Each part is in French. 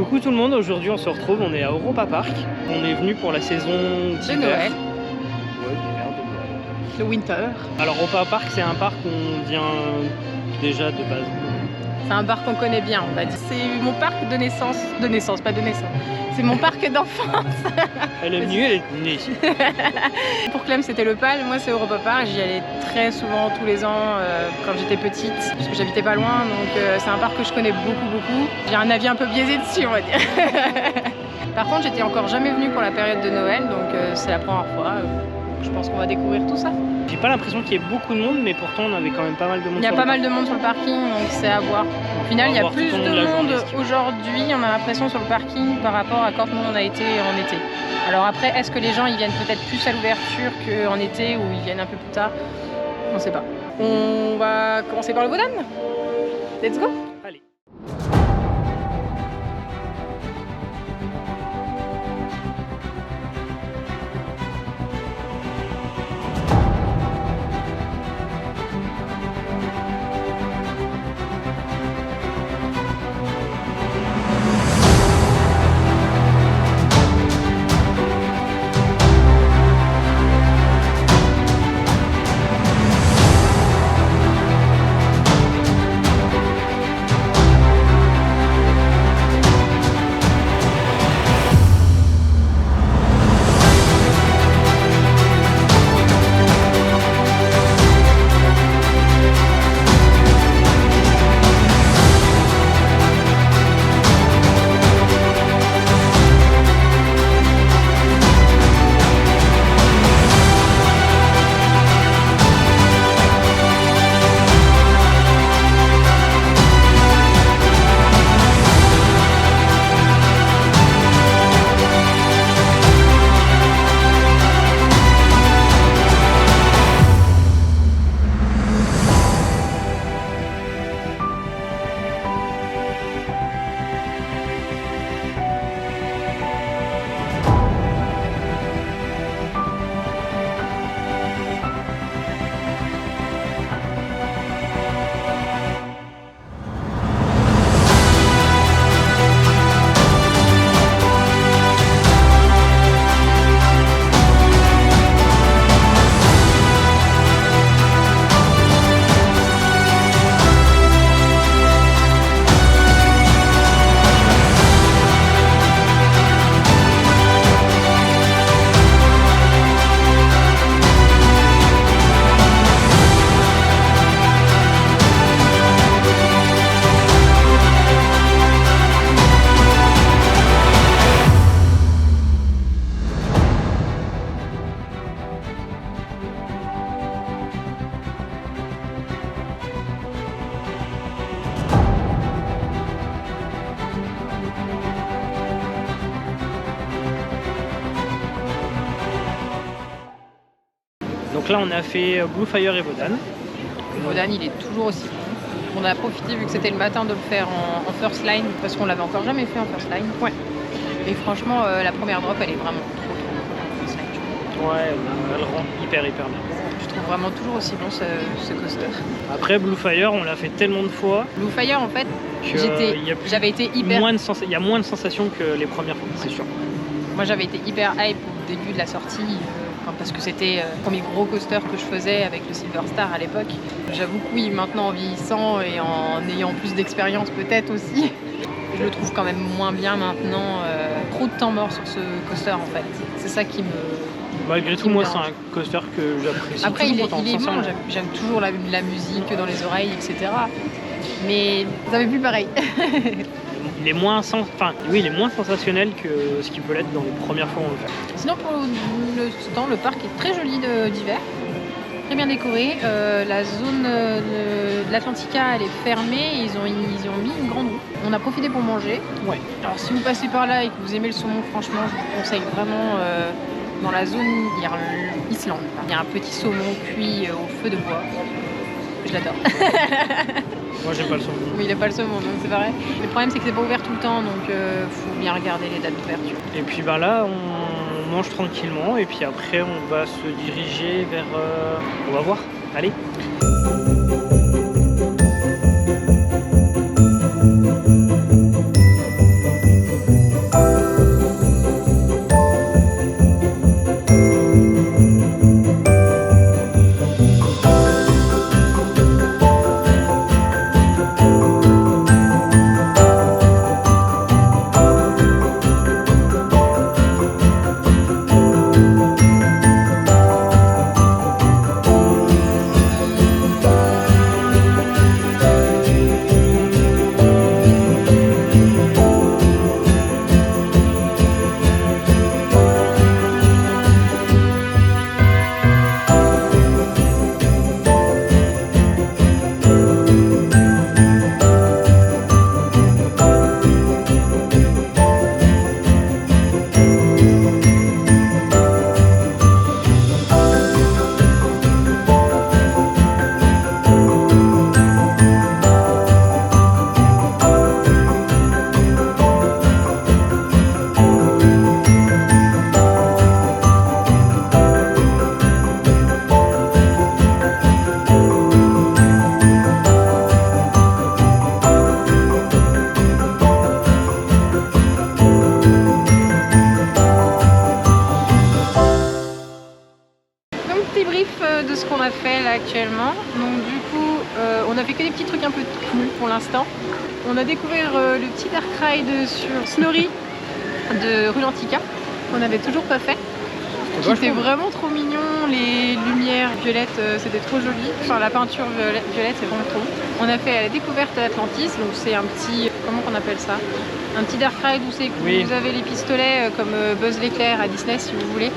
Coucou tout le monde, aujourd'hui on se retrouve, on est à Europa Park. On est venu pour la saison de Ouais, Noël. d'hiver, de Noël. Le winter. Alors Europa Park, c'est un parc où on vient déjà de base. C'est un parc qu'on connaît bien, on va dire. C'est mon parc de naissance. De naissance, pas de naissance. C'est mon parc d'enfance. Elle est née ici. Pour Clem, c'était le PAL. Moi, c'est Europa Park. J'y allais très souvent, tous les ans, quand j'étais petite, parce que j'habitais pas loin. Donc, c'est un parc que je connais beaucoup. J'ai un avis un peu biaisé dessus, on va dire. Par contre, j'étais encore jamais venue pour la période de Noël, donc c'est la première fois. Je pense qu'on va découvrir tout ça. J'ai pas l'impression qu'il y ait beaucoup de monde, mais pourtant on avait quand même pas mal de monde. Il y a pas mal de monde sur le parking, donc c'est à voir. Au final, il y a plus de monde aujourd'hui, on a l'impression, sur le parking par rapport à quand on a été en été. Alors après, est-ce que les gens ils viennent peut-être plus à l'ouverture qu'en été ou ils viennent un peu plus tard? On sait pas. On va commencer par le Wodan. Let's go. Allez. Donc là on a fait Blue Fire et Wodan. Le Wodan, il est toujours aussi bon. On a profité, vu que c'était le matin, de le faire en first line, parce qu'on l'avait encore jamais fait en first line. Ouais. Et franchement, la première drop, elle est vraiment trop en first line. Ouais, elle rend hyper bien. Je trouve vraiment toujours aussi bon ce coaster. Après Blue Fire, on l'a fait tellement de fois. Blue Fire, en fait, j'avais été hyper... Il y a moins de sensations que les premières fois, c'est sûr. Moi, j'avais été hyper hype au début de la sortie, parce que c'était le premier gros coaster que je faisais avec le Silver Star à l'époque. J'avoue que oui, maintenant en vieillissant et en ayant plus d'expérience peut-être aussi, je le trouve quand même moins bien maintenant. Trop de temps mort sur ce coaster en fait. C'est ça qui me... Malgré tout, moi c'est un coaster que j'apprécie. Après il est bon, j'aime toujours la musique dans les oreilles, etc. Mais ça fait plus pareil. Il est moins sensationnel que ce qui peut l'être dans les premières fois où on le fait. Sinon pour le parc est très joli d'hiver, très bien décoré. La zone de l'Atlantica elle est fermée, ils ont mis une grande roue. On a profité pour manger. Ouais. Alors si vous passez par là et que vous aimez le saumon, franchement je vous conseille vraiment dans la zone Islande. Il y a un petit saumon cuit au feu de bois. Je l'adore. Moi j'aime pas le saumon. Oui, il n'a pas le saumon, donc c'est pareil. Le problème c'est que c'est pas ouvert tout le temps, donc faut bien regarder les dates d'ouverture. Et puis ben là on mange tranquillement et puis après on va se diriger vers... on va voir. Allez. là actuellement. Donc du coup, on a fait que des petits trucs un peu cool pour l'instant. On a découvert le petit dark ride sur Snorri de Rulantica, qu'on n'avait toujours pas fait. Qui était vraiment trop mignon, les lumières violettes, c'était trop joli. Enfin, la peinture violette, c'est vraiment trop. On a fait la découverte Atlantis, donc c'est un petit, comment qu'on appelle ça, un petit dark ride où c'est que vous avez les pistolets comme Buzz l'éclair à Disney si vous voulez.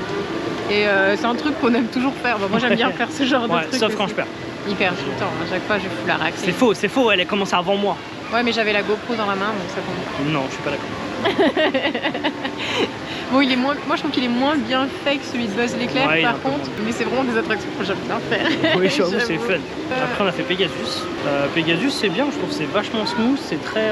Et c'est un truc qu'on aime toujours faire. Bon, moi j'aime bien faire ce genre de truc. Sauf quand je perds. Il perd tout le temps, à chaque fois je fous la raque. C'est faux, elle a commencé avant moi. Ouais, mais j'avais la GoPro dans la main, donc ça tombe. Non, je suis pas d'accord. Bon, il est moins, moi je trouve qu'il est moins bien fait que celui de Buzz l'éclair par contre, mais c'est vraiment des attractions que j'aime bien faire. Oui, j'avoue, c'est fun. Après, on a fait Pegasus. Pegasus, c'est bien, je trouve que c'est vachement smooth, c'est très.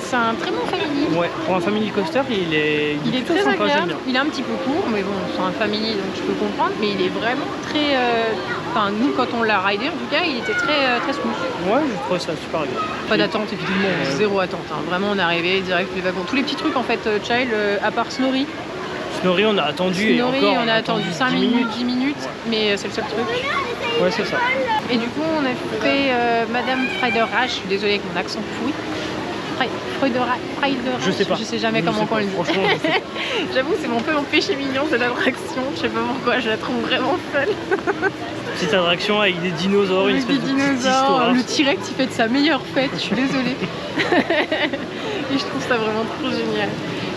C'est un très bon family. Ouais, pour un family coaster, il est très sympa, agréable. Il est un petit peu court, mais bon, c'est un family donc je peux comprendre, mais il est vraiment très. Enfin, nous, quand on l'a ridé, en tout cas, il était très smooth. Ouais, je trouve ça super agréable. Pas d'attente, évidemment, zéro attente. Hein. Vraiment, on est arrivé direct les wagons. Tous les petits trucs, en fait, Child, à part Snorri. Snorri, on a attendu. Snorri, et encore, on a attendu 5 minutes, 10 minutes, mais c'est le seul truc. Ouais, c'est ça. Et du coup, on a fait Madame Freuderach. Je suis désolée avec mon accent pourri. Freuderach. Je sais jamais comment on le dit. Franchement, j'avoue, c'est un peu mon péché mignon cette attraction. Je sais pas pourquoi, je la trouve vraiment fun. Petite attraction avec des dinosaures, une espèce de petite histoire. Le T-Rex, il fait de sa meilleure fête. Je suis désolée. Et je trouve ça vraiment trop génial.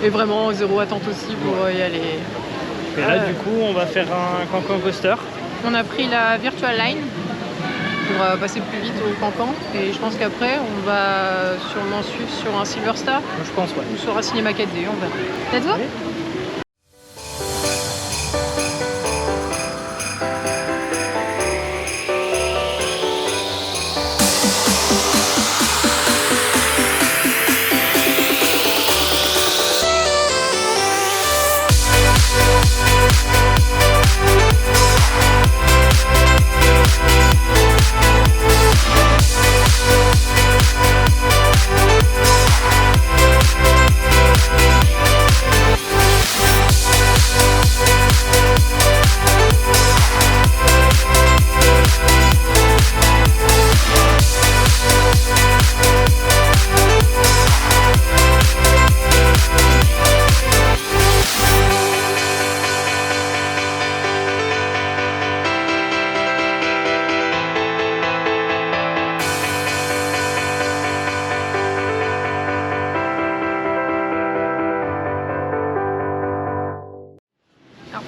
Et vraiment, zéro attente aussi pour y aller. Et là, du coup, on va faire un Cancan coaster. On a pris la Virtual Line pour passer plus vite au Cancan. Et je pense qu'après, on va sûrement suivre sur un Silver Star. Je pense, ouais. Ou sur un Cinéma 4D, on verra. Let's go.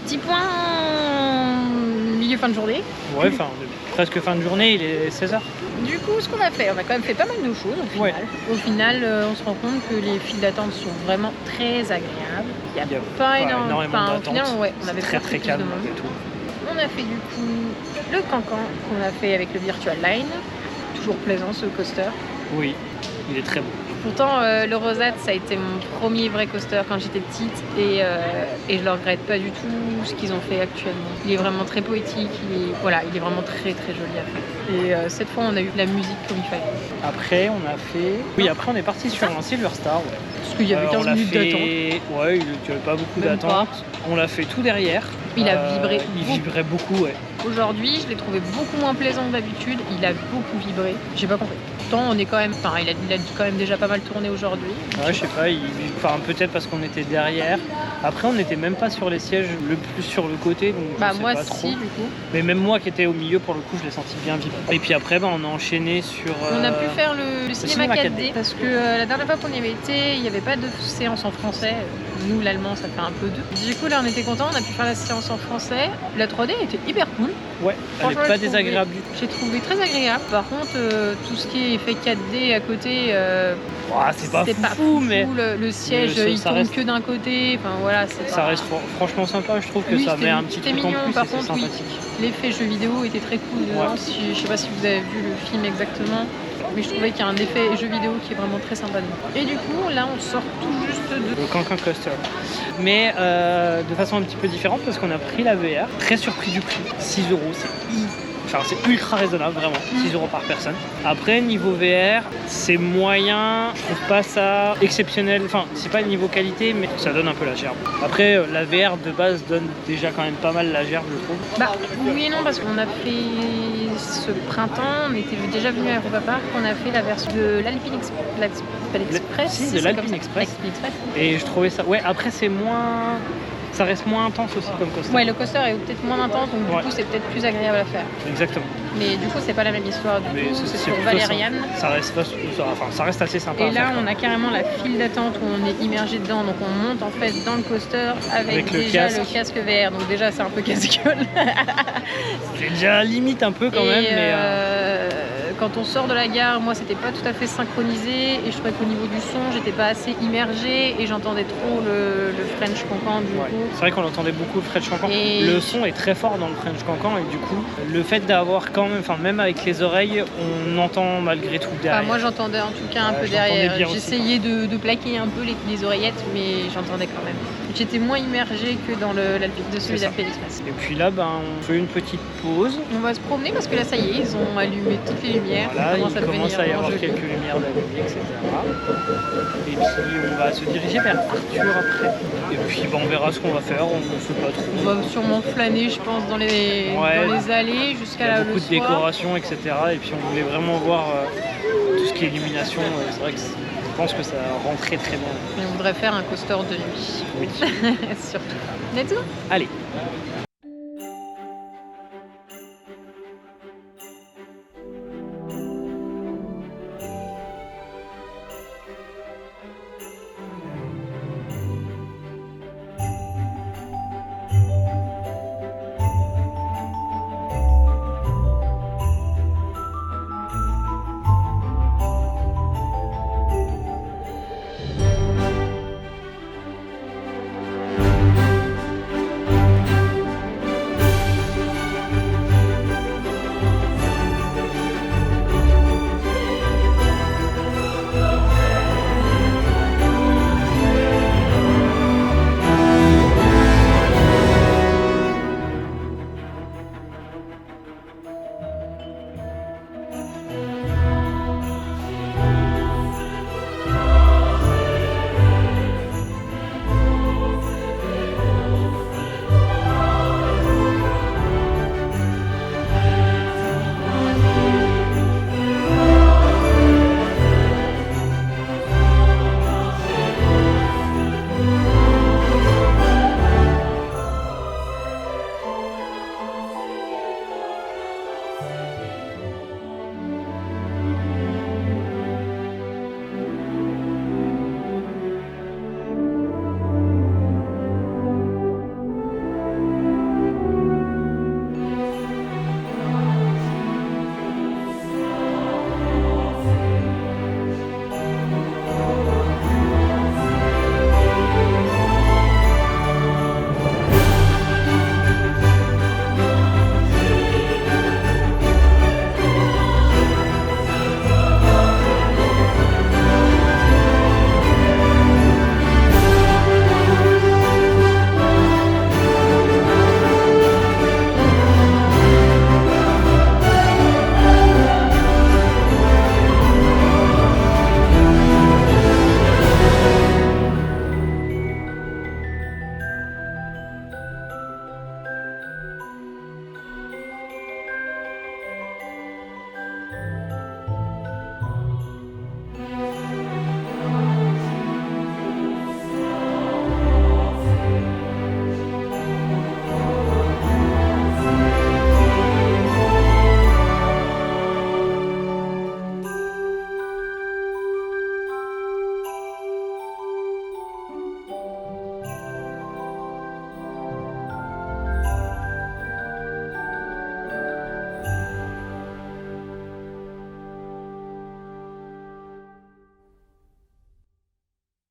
Petit point milieu fin de journée. Ouais, presque fin de journée, il est 16h. Du coup, ce qu'on a fait, on a quand même fait pas mal de choses au final. Ouais. Au final, on se rend compte que les files d'attente sont vraiment très agréables. Il n'y a pas énormément d'attente. Ouais, on avait très calme et tout. On a fait du coup le Cancan qu'on a fait avec le Virtual Line. Toujours plaisant ce coaster. Oui, il est très beau. Pourtant, le Rosette, ça a été mon premier vrai coaster quand j'étais petite et je le regrette pas du tout ce qu'ils ont fait actuellement. Il est vraiment très poétique, il est vraiment très joli à faire. Et cette fois, on a eu de la musique comme il fallait. Après, on est parti sur un Silver Star. Ouais. Parce qu'il y avait 15 minutes d'attente. Ouais, il n'y avait pas beaucoup d'attente. On l'a fait tout derrière. Il a vibré. Il vibrait beaucoup, ouais. Aujourd'hui, je l'ai trouvé beaucoup moins plaisant que d'habitude. Il a beaucoup vibré. J'ai pas compris. Pourtant, on est quand même. Enfin, il a quand même déjà pas mal tourné aujourd'hui. Ouais, je sais pas. Peut-être parce qu'on était derrière. Après, on n'était même pas sur les sièges, le plus sur le côté. Donc bah, je sais moi, pas trop. Du coup. Mais même moi qui étais au milieu, pour le coup, je l'ai senti bien vibrer. Et puis après, on a enchaîné sur. On a pu faire le cinéma 4D. Parce que la dernière fois qu'on y avait été, il n'y avait pas de séance en français. Nous, l'allemand, ça fait un peu deux. Du coup, là, on était contents. On a pu faire la séance en français. La 3D était hyper cool. Ouais, elle n'est pas désagréable du tout. J'ai trouvé très agréable. Par contre, tout ce qui est effet 4D à côté, c'est pas fou, mais le siège il tombe que d'un côté. Enfin voilà, ça reste franchement sympa. Je trouve que ça met un petit truc en plus. Par contre, c'est sympathique. L'effet jeu vidéo était très cool. Je sais pas si vous avez vu le film exactement, mais je trouvais qu'il y a un effet jeu vidéo qui est vraiment très sympa dedans. Et du coup, là, on sort tout juste de le Cancan Coaster, mais de façon un petit peu différente parce qu'on a pris la VR. Très surpris du prix. 6 €, c'est Enfin, c'est ultra raisonnable, vraiment. 6 € par personne. Après, niveau VR, c'est moyen. Je trouve pas ça exceptionnel. Enfin, c'est pas le niveau qualité, mais ça donne un peu la gerbe. Après, la VR de base donne déjà quand même pas mal la gerbe, je trouve. Bah oui et non, parce qu'on a fait ce printemps, on était déjà venu à Europa Park, on a fait la version de l'Alpine Express. Si, de l'Alpine Express. Et je trouvais ça. Ouais, après, c'est moins. Ça reste moins intense aussi comme coaster. Ouais, le coaster est peut-être moins intense, donc du coup c'est peut-être plus agréable à faire. Exactement. Mais du coup c'est pas la même histoire du tout, c'est sur plutôt Valériane. Ça reste assez sympa. Et là on a carrément la file d'attente où on est immergé dedans, donc on monte en fait dans le coaster avec déjà le casque VR, donc déjà c'est un peu casse-gueule. C'est déjà limite un peu quand même, mais... Quand on sort de la gare, moi c'était pas tout à fait synchronisé et je trouvais qu'au niveau du son j'étais pas assez immergée et j'entendais trop le French Cancan du coup. C'est vrai qu'on entendait beaucoup le French Cancan. Le son est très fort dans le French Cancan et du coup le fait d'avoir quand même, enfin même avec les oreilles, on entend malgré tout derrière. Moi j'entendais en tout cas un peu derrière. J'essayais de plaquer un peu les oreillettes mais j'entendais quand même. J'étais moins immergée que dans celui d'Alpine Express. Et puis là, on fait une petite pause. On va se promener parce que là, ça y est, ils ont allumé toutes les lumières. Voilà, il commence à y avoir quelques lumières d'allumées, etc. Et puis on va se diriger vers Arthur après. Et puis on verra ce qu'on va faire, on ne sait pas trop. On va sûrement flâner, je pense, dans les allées jusqu'à là le soir. Beaucoup de décorations, etc. Et puis on voulait vraiment voir tout ce qui est illumination. C'est vrai que je pense que ça rend très très bien. Et on voudrait faire un coaster de nuit. Oui. Surtout. Let's go. Allez.